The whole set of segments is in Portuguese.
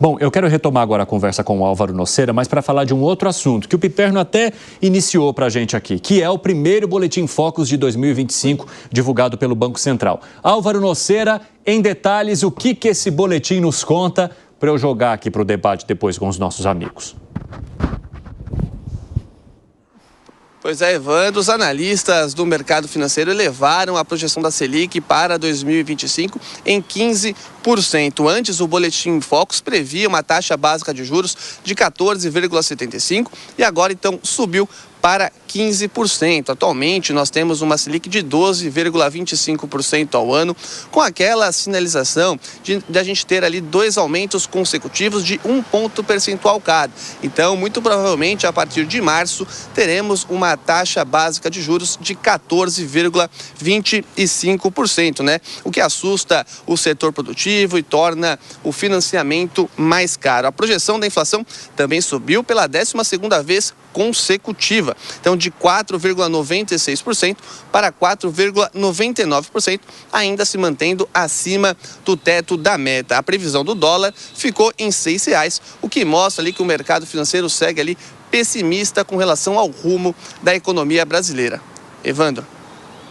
Bom, eu quero retomar agora a conversa com o Álvaro Nocera, mas para falar de um outro assunto que o Piperno até iniciou para a gente aqui, que é o primeiro Boletim Focus de 2025, divulgado pelo Banco Central. Álvaro Nocera, em detalhes, o que esse boletim nos conta, para eu jogar aqui para o debate depois com os nossos amigos. Pois é, Evandro, os analistas do mercado financeiro elevaram a projeção da Selic para 2025 em 15%. Antes, o Boletim Focus previa uma taxa básica de juros de 14,75% e agora, então, subiu para 15%. Atualmente, nós temos uma Selic de 12,25% ao ano, com aquela sinalização de a gente ter ali 2 aumentos consecutivos de 1 ponto percentual cada. Então, muito provavelmente, a partir de março, teremos uma taxa básica de juros de 14,25%, né? O que assusta o setor produtivo e torna o financiamento mais caro. A projeção da inflação também subiu pela 12ª vez consecutiva. Então, de 4,96% para 4,99%, ainda se mantendo acima do teto da meta. A previsão do dólar ficou em R$ 6,00, o que mostra ali que o mercado financeiro segue ali pessimista com relação ao rumo da economia brasileira. Evandro.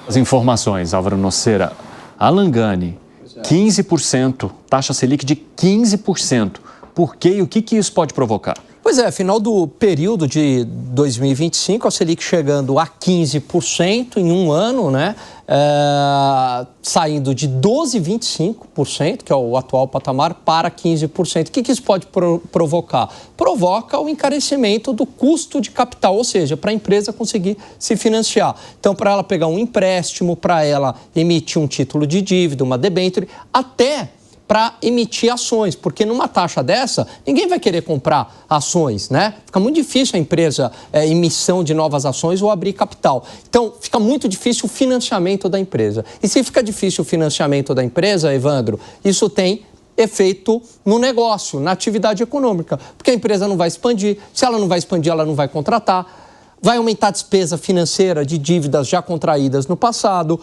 As informações, Álvaro Nocera. Alan Gani, 15%, taxa Selic de 15%. Por quê e o que isso pode provocar? Pois é, final do período de 2025, a Selic chegando a 15% em um ano, né? Saindo de 12,25%, que é o atual patamar, para 15%. O que isso pode provocar? Provoca o encarecimento do custo de capital, ou seja, para a empresa conseguir se financiar. Então, para ela pegar um empréstimo, para ela emitir um título de dívida, uma debênture, até para emitir ações, porque numa taxa dessa, ninguém vai querer comprar ações, né? Fica muito difícil a empresa emissão de novas ações ou abrir capital. Então, fica muito difícil o financiamento da empresa. E se fica difícil o financiamento da empresa, Evandro, isso tem efeito no negócio, na atividade econômica, porque a empresa não vai expandir. Se ela não vai expandir, ela não vai contratar, vai aumentar a despesa financeira de dívidas já contraídas no passado.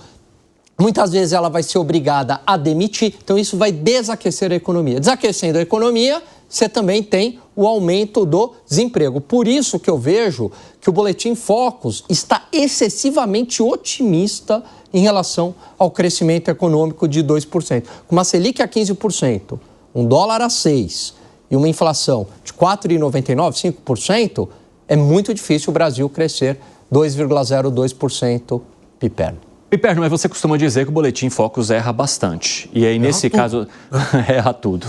Muitas vezes ela vai ser obrigada a demitir, então isso vai desaquecer a economia. Desaquecendo a economia, você também tem o aumento do desemprego. Por isso que eu vejo que o Boletim Focus está excessivamente otimista em relação ao crescimento econômico de 2%. Com uma Selic a 15%, um dólar a 6% e uma inflação de 4,99%, 5%, é muito difícil o Brasil crescer 2,02% Piperno. Piperno, mas você costuma dizer que o Boletim Focus erra bastante. E aí, nesse caso, erra tudo.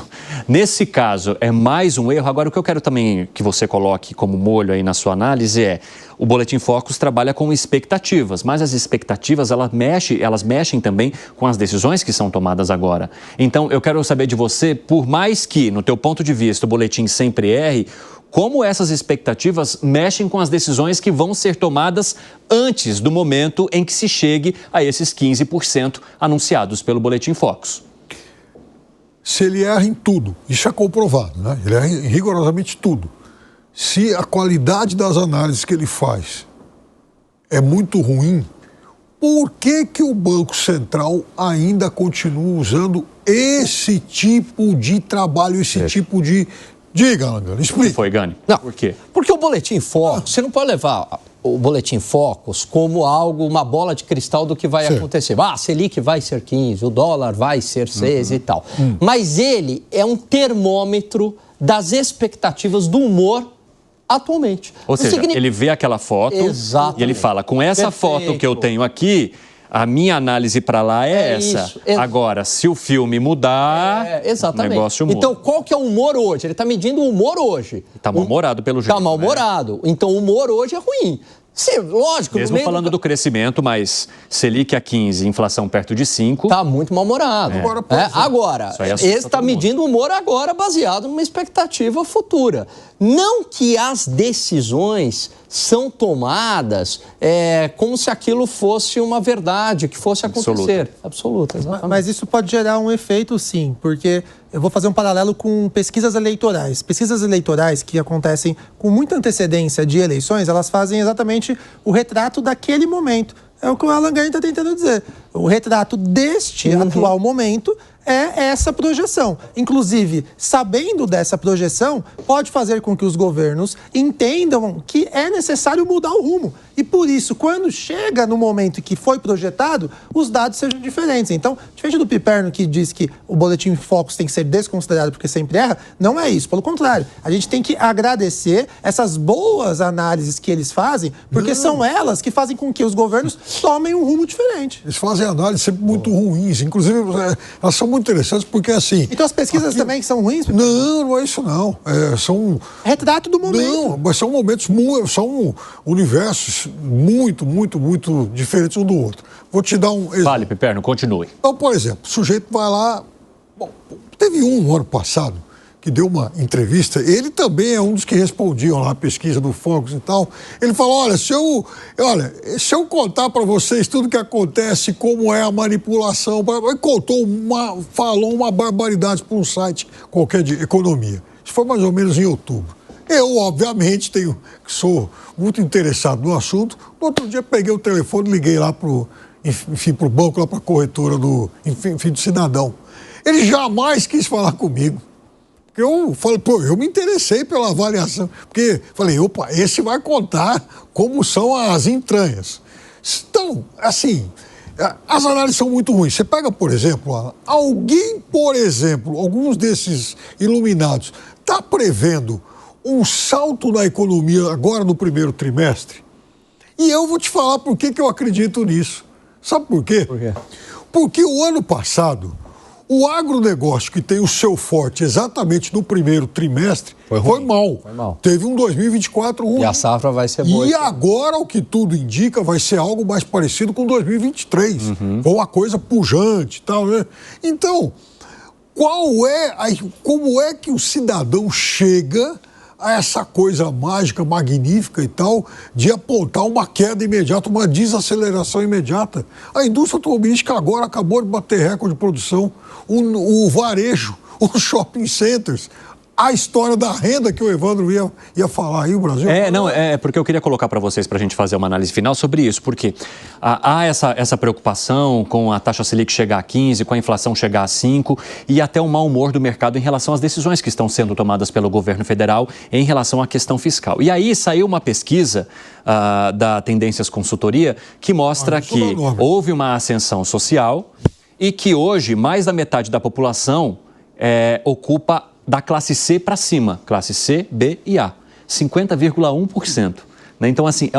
Nesse caso, é mais um erro. Agora, o que eu quero também que você coloque como molho aí na sua análise é: o Boletim Focus trabalha com expectativas, mas as expectativas, elas mexem também com as decisões que são tomadas agora. Então, eu quero saber de você, por mais que, no teu ponto de vista, o Boletim sempre erre, como essas expectativas mexem com as decisões que vão ser tomadas antes do momento em que se chegue a esses 15% anunciados pelo Boletim Focus? Se ele erra em tudo, isso é comprovado, né? Ele erra em rigorosamente tudo. Se a qualidade das análises que ele faz é muito ruim, por que o Banco Central ainda continua usando esse tipo de trabalho, esse tipo de... Diga, Gani, explica. Foi, Gani? Não, por quê? Porque o Boletim Focus, você não pode levar o Boletim Focus como algo, uma bola de cristal do que vai acontecer. A Selic vai ser 15, o dólar vai ser 6 e tal. Mas ele é um termômetro das expectativas do humor atualmente. Ou seja, ele vê aquela foto e ele fala, com essa foto que eu tenho aqui, a minha análise para lá é essa. Isso. Agora, se o filme mudar, o negócio muda. Então, qual que é o humor hoje? Ele está medindo o humor hoje. Está mal-humorado pelo jeito. Está mal-humorado. Né? Então, o humor hoje é ruim. Sim, lógico. Mesmo falando do crescimento, mas Selic a 15, inflação perto de 5... Está muito mal-humorado. Agora, esse está medindo o humor agora baseado numa expectativa futura. Não que as decisões são tomadas como se aquilo fosse uma verdade, que fosse acontecer. Absoluta, exatamente. Mas isso pode gerar um efeito, sim, porque eu vou fazer um paralelo com pesquisas eleitorais. Pesquisas eleitorais que acontecem com muita antecedência de eleições, elas fazem exatamente o retrato daquele momento. É o que o Alan Gani está tentando dizer. O retrato deste atual momento é essa projeção. Inclusive, sabendo dessa projeção, pode fazer com que os governos entendam que é necessário mudar o rumo. E por isso, quando chega no momento que foi projetado, os dados sejam diferentes. Então, diferente do Piperno, que diz que o boletim Focus tem que ser desconsiderado porque sempre erra, não é isso. Pelo contrário, a gente tem que agradecer essas boas análises que eles fazem, porque são elas que fazem com que os governos tomem um rumo diferente. Eles fazem análises sempre muito ruins. Inclusive, elas são muito interessantes porque, assim... Então as pesquisas também são ruins? Não é isso, não. São... Retrato do momento. Não, mas são momentos, são universos muito diferentes um do outro. Vou te dar um exemplo. Fale, Piperno, continue. Então, por exemplo, o sujeito vai lá... Bom, teve um ano passado que deu uma entrevista, ele também é um dos que respondiam lá a pesquisa do Focus e tal. Ele falou, olha, se eu contar para vocês tudo que acontece, como é a manipulação, ele falou uma barbaridade para um site qualquer de economia. Isso foi mais ou menos em outubro. Eu, obviamente, sou muito interessado no assunto. No outro dia, peguei o telefone, liguei lá para o banco, lá para a corretora do Cidadão. Ele jamais quis falar comigo. Eu falei, eu me interessei pela avaliação. Porque falei, opa, esse vai contar como são as entranhas. Então, assim, as análises são muito ruins. Você pega, por exemplo, alguns desses iluminados, está prevendo um salto na economia agora no primeiro trimestre. E eu vou te falar por que eu acredito nisso. Sabe por quê? Por quê? Porque o ano passado, o agronegócio que tem o seu forte exatamente no primeiro trimestre foi mal. Teve um 2024 ruim. E a safra vai ser boa. E agora, o que tudo indica, vai ser algo mais parecido com 2023. Foi uma coisa pujante e tal, né? Então, como é que o cidadão chega a essa coisa mágica, magnífica e tal, de apontar uma queda imediata, uma desaceleração imediata? A indústria automobilística agora acabou de bater recorde de produção, o varejo, os shopping centers, a história da renda que o Evandro ia falar aí, o Brasil. É porque eu queria colocar para vocês, para a gente fazer uma análise final sobre isso, porque há essa preocupação com a taxa Selic chegar a 15, com a inflação chegar a 5 e até o mau humor do mercado em relação às decisões que estão sendo tomadas pelo governo federal em relação à questão fiscal. E aí saiu uma pesquisa da Tendências Consultoria que mostra que houve uma ascensão social e que hoje mais da metade da população ocupa da classe C para cima, classe C, B e A, 50,1%. Né? Então, assim,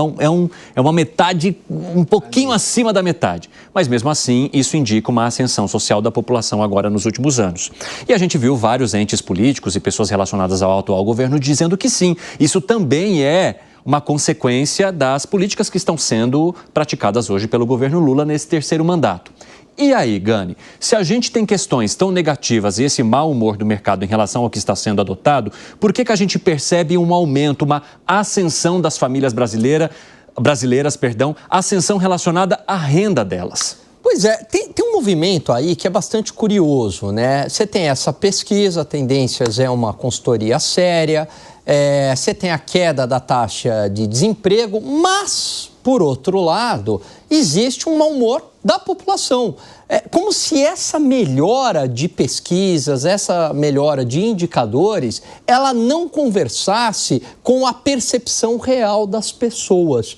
é uma metade, um pouquinho acima da metade. Mas, mesmo assim, isso indica uma ascensão social da população agora nos últimos anos. E a gente viu vários entes políticos e pessoas relacionadas ao atual governo dizendo que sim, isso também é uma consequência das políticas que estão sendo praticadas hoje pelo governo Lula nesse terceiro mandato. E aí, Gani, se a gente tem questões tão negativas e esse mau humor do mercado em relação ao que está sendo adotado, por que a gente percebe um aumento, uma ascensão das famílias brasileiras, ascensão relacionada à renda delas? Pois é, tem um movimento aí que é bastante curioso, né? Você tem essa pesquisa, Tendências é uma consultoria séria, você tem a queda da taxa de desemprego, mas, por outro lado, existe um mau humor da população. É como se essa melhora de pesquisas, essa melhora de indicadores, ela não conversasse com a percepção real das pessoas.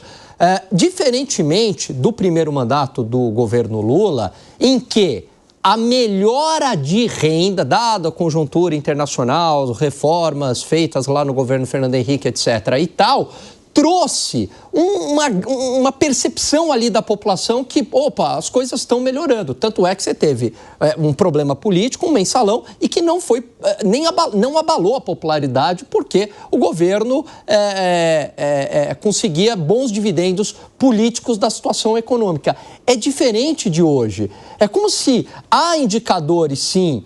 Diferentemente do primeiro mandato do governo Lula, em que a melhora de renda, dada a conjuntura internacional, reformas feitas lá no governo Fernando Henrique, etc. e tal, trouxe uma percepção ali da população que, as coisas estão melhorando. Tanto é que você teve um problema político, um mensalão, e que não abalou a popularidade, porque o governo conseguia bons dividendos políticos da situação econômica. É diferente de hoje. É como se há indicadores, sim,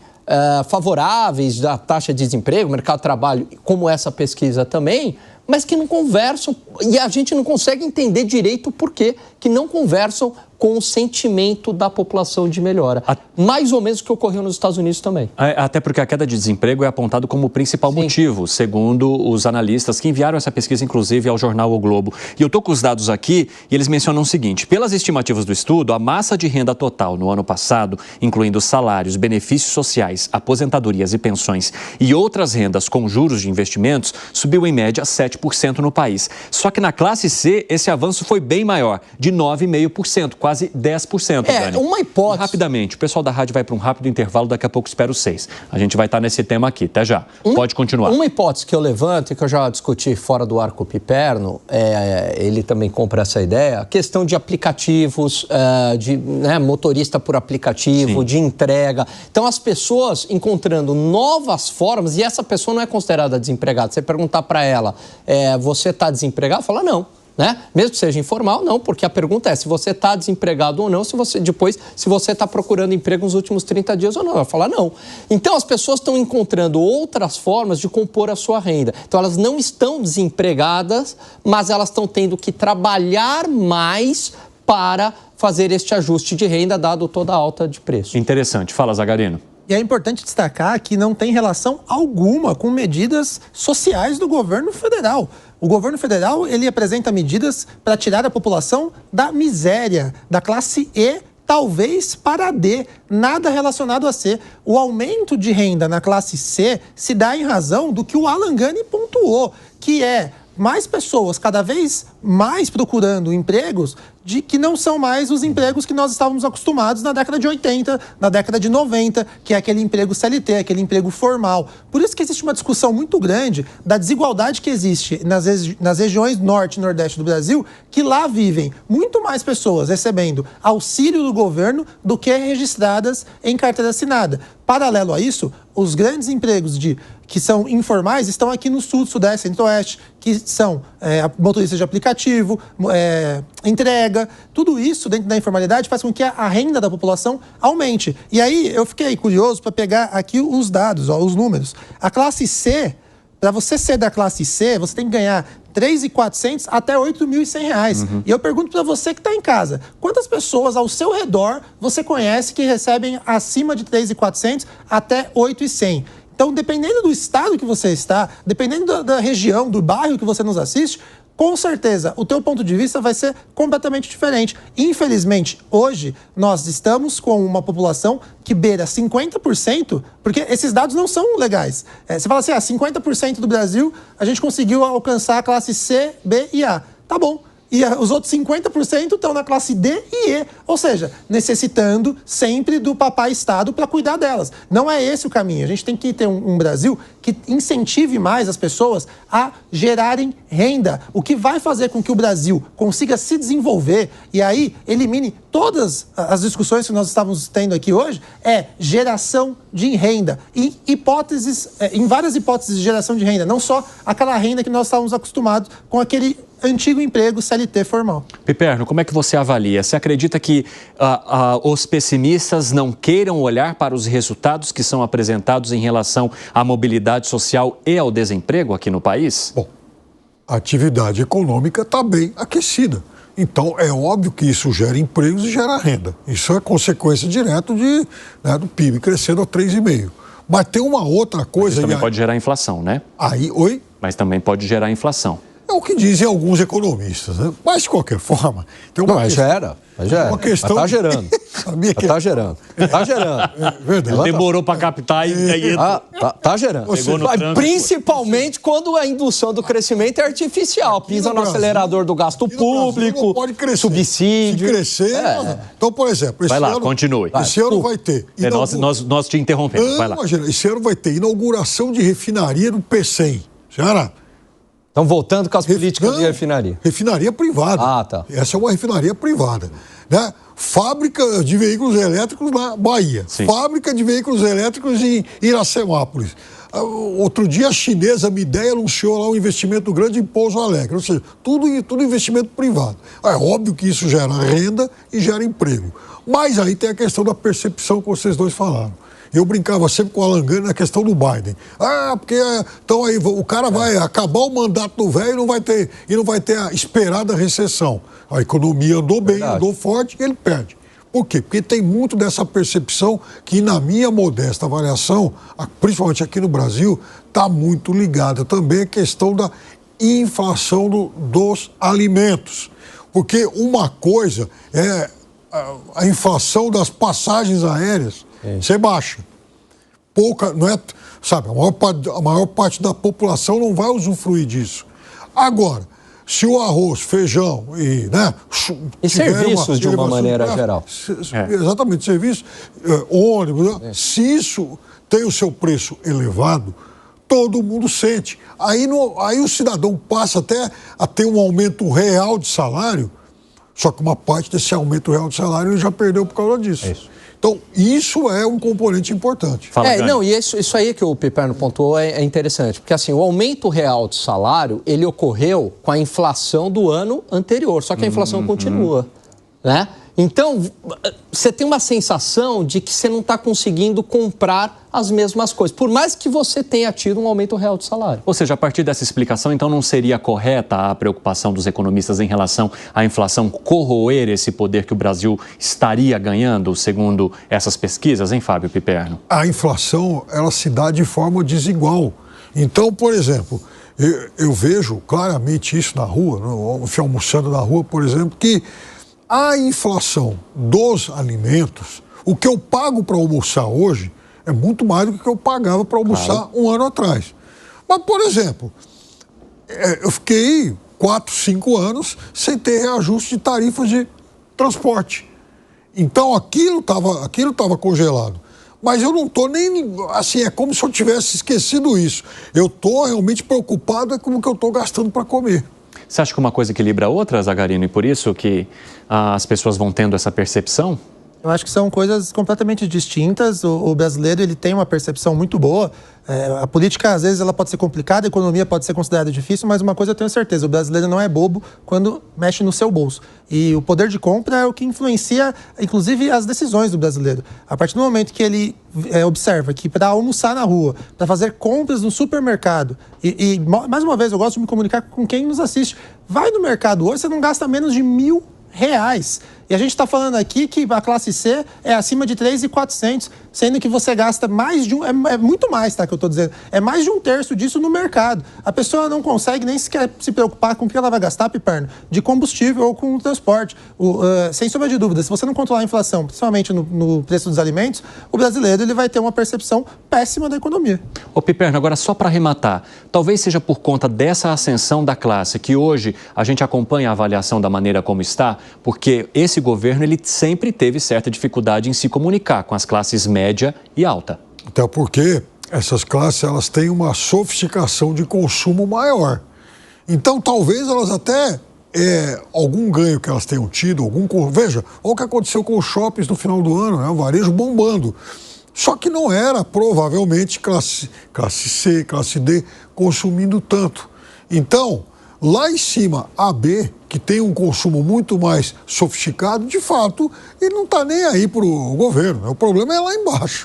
favoráveis da taxa de desemprego, mercado de trabalho, como essa pesquisa também, mas que não conversam, e a gente não consegue entender direito por que não conversam com o sentimento da população de melhora. Mais ou menos o que ocorreu nos Estados Unidos também. Até porque a queda de desemprego é apontado como o principal motivo, segundo os analistas que enviaram essa pesquisa, inclusive, ao jornal O Globo. E eu estou com os dados aqui e eles mencionam o seguinte: pelas estimativas do estudo, a massa de renda total no ano passado, incluindo salários, benefícios sociais, aposentadorias e pensões e outras rendas com juros de investimentos, subiu em média 7% no país. Só que na classe C, esse avanço foi bem maior, de 9,5%, quase 10%. Dani. Uma hipótese. Rapidamente, o pessoal da rádio vai para um rápido intervalo, daqui a pouco espero os 6. A gente vai estar nesse tema aqui, até já. Pode continuar. Uma hipótese que eu levanto e que eu já discuti fora do ar com o Piperno, ele também compra essa ideia, a questão de aplicativos, de motorista por aplicativo, de entrega. Então, as pessoas encontrando novas formas, e essa pessoa não é considerada desempregada. Você perguntar para ela, você está desempregado? Fala, não. Né? Mesmo que seja informal, não, porque a pergunta é se você está desempregado ou não, se você está procurando emprego nos últimos 30 dias ou não. Ela fala não. Então, as pessoas estão encontrando outras formas de compor a sua renda. Então, elas não estão desempregadas, mas elas estão tendo que trabalhar mais para fazer este ajuste de renda, dado toda a alta de preço. Interessante. Fala, Zagarino. E é importante destacar que não tem relação alguma com medidas sociais do governo federal. O governo federal, ele apresenta medidas para tirar a população da miséria, da classe E, talvez para a D, nada relacionado a C. O aumento de renda na classe C se dá em razão do que o Alan Gani pontuou, que é mais pessoas cada vez mais procurando empregos que não são mais os empregos que nós estávamos acostumados na década de 80, na década de 90, que é aquele emprego CLT, aquele emprego formal. Por isso que existe uma discussão muito grande da desigualdade que existe nas regiões norte e nordeste do Brasil, que lá vivem muito mais pessoas recebendo auxílio do governo do que registradas em carteira assinada. Paralelo a isso, os grandes empregos que são informais estão aqui no sul, sudeste, centro-oeste, que são motorista de aplicativo, entrega. Tudo isso dentro da informalidade faz com que a renda da população aumente. E aí eu fiquei curioso para pegar aqui os dados, os números. A classe C, para você ser da classe C, você tem que ganhar R$ 3.400 até R$ 8.100. E eu pergunto para você que está em casa, quantas pessoas ao seu redor você conhece que recebem acima de R$ 3.400 até R$ 8.100? Então, dependendo do estado que você está, dependendo da região, do bairro que você nos assiste, com certeza, o teu ponto de vista vai ser completamente diferente. Infelizmente, hoje, nós estamos com uma população que beira 50%, porque esses dados não são legais. Você fala assim, 50% do Brasil, a gente conseguiu alcançar a classe C, B e A. Tá bom. E os outros 50% estão na classe D e E, ou seja, necessitando sempre do papai Estado para cuidar delas. Não é esse o caminho. A gente tem que ter um Brasil que incentive mais as pessoas a gerarem renda, o que vai fazer com que o Brasil consiga se desenvolver e aí elimine todas as discussões que nós estávamos tendo aqui hoje, geração de renda. E em várias hipóteses de geração de renda, não só aquela renda que nós estávamos acostumados com aquele antigo emprego CLT formal. Piperno, como é que você avalia? Você acredita que os pessimistas não queiram olhar para os resultados que são apresentados em relação à mobilidade social e ao desemprego aqui no país? Bom, a atividade econômica está bem aquecida. Então, é óbvio que isso gera empregos e gera renda. Isso é consequência direta do PIB crescendo a 3,5%. Mas tem uma outra coisa... Mas também pode gerar inflação, né? Oi? Mas também pode gerar inflação. É o que dizem alguns economistas, né? Mas, de qualquer forma... Mas gera. Uma questão... Mas está gerando. Está gerando. Está gerando. Verdade. Demorou para captar e... Está gerando. Principalmente quando a indução do crescimento é artificial. Pisa no acelerador do gasto público, pode crescer. Subsídio. Se crescer... Então, por exemplo... Vai lá, continue. Esse ano vai ter... Nós te interrompemos. Vai lá. Esse ano vai ter inauguração de refinaria no Pecém. Ceará. Estão voltando com as políticas de refinaria. Refinaria privada. Tá. Essa é uma refinaria privada. Né? Fábrica de veículos elétricos na Bahia. Sim. Fábrica de veículos elétricos em Iracemápolis. Outro dia a chinesa Midea anunciou lá um investimento grande em Pouso Alegre. Ou seja, tudo investimento privado. É óbvio que isso gera renda e gera emprego. Mas aí tem a questão da percepção que vocês dois falaram. Eu brincava sempre com o Alan Gani na questão do Biden. Porque então aí o cara vai acabar o mandato do velho e não vai ter a esperada recessão. A economia andou bem, andou forte e ele perde. Por quê? Porque tem muito dessa percepção que, na minha modesta avaliação, principalmente aqui no Brasil, está muito ligada também à questão da inflação dos alimentos. Porque uma coisa é a inflação das passagens aéreas, você baixa. Pouca, não é, sabe, a maior parte da população não vai usufruir disso. Agora, se o arroz, feijão e serviços de uma maneira geral. Exatamente, serviços, ônibus, se isso tem o seu preço elevado, todo mundo sente. Aí o cidadão passa até a ter um aumento real de salário, só que uma parte desse aumento real de salário ele já perdeu por causa disso. Então, isso é um componente importante. E isso aí que o Piperno pontuou é interessante, porque assim, o aumento real de salário, ele ocorreu com a inflação do ano anterior, só que a inflação continua, né? Então, você tem uma sensação de que você não está conseguindo comprar as mesmas coisas, por mais que você tenha tido um aumento real de salário. Ou seja, a partir dessa explicação, então não seria correta a preocupação dos economistas em relação à inflação corroer esse poder que o Brasil estaria ganhando, segundo essas pesquisas, hein, Fábio Piperno? A inflação, ela se dá de forma desigual. Então, por exemplo, eu vejo claramente isso na rua, eu fui almoçando na rua, por exemplo, que a inflação dos alimentos, o que eu pago para almoçar hoje é muito mais do que eu pagava para almoçar um ano atrás. Mas, por exemplo, eu fiquei 4, 5 anos sem ter reajuste de tarifas de transporte. Então, aquilo estava congelado. Mas eu não estou nem... Assim, é como se eu tivesse esquecido isso. Eu estou realmente preocupado com o que eu estou gastando para comer. Você acha que uma coisa equilibra a outra, Zagarino, e por isso que as pessoas vão tendo essa percepção? Eu acho que são coisas completamente distintas. O brasileiro ele tem uma percepção muito boa. A política, às vezes, ela pode ser complicada, a economia pode ser considerada difícil, mas uma coisa eu tenho certeza, o brasileiro não é bobo quando mexe no seu bolso. E o poder de compra é o que influencia, inclusive, as decisões do brasileiro. A partir do momento que ele observa que para almoçar na rua, para fazer compras no supermercado, e mais uma vez, eu gosto de me comunicar com quem nos assiste. Vai no mercado hoje, você não gasta menos de R$1.000. E a gente está falando aqui que a classe C é acima de 3.400, sendo que você gasta mais de é muito mais, tá, que eu estou dizendo. É mais de 1/3 disso no mercado. A pessoa não consegue nem sequer se preocupar com o que ela vai gastar, Piperno, de combustível ou com o transporte. Sem sombra de dúvida, se você não controlar a inflação, principalmente no preço dos alimentos, o brasileiro ele vai ter uma percepção péssima da economia. Ô Piperno, agora só para arrematar, talvez seja por conta dessa ascensão da classe que hoje a gente acompanha a avaliação da maneira como está, porque esse governo ele sempre teve certa dificuldade em se comunicar com as classes média e alta. Até porque essas classes elas têm uma sofisticação de consumo maior. Então, talvez elas até algum ganho que elas tenham tido, veja, olha o que aconteceu com os shoppings no final do ano, né? O varejo bombando. Só que não era, provavelmente, classe C, classe D, consumindo tanto. Então, lá em cima, a B, que tem um consumo muito mais sofisticado, de fato, ele não está nem aí para o governo. O problema é lá embaixo.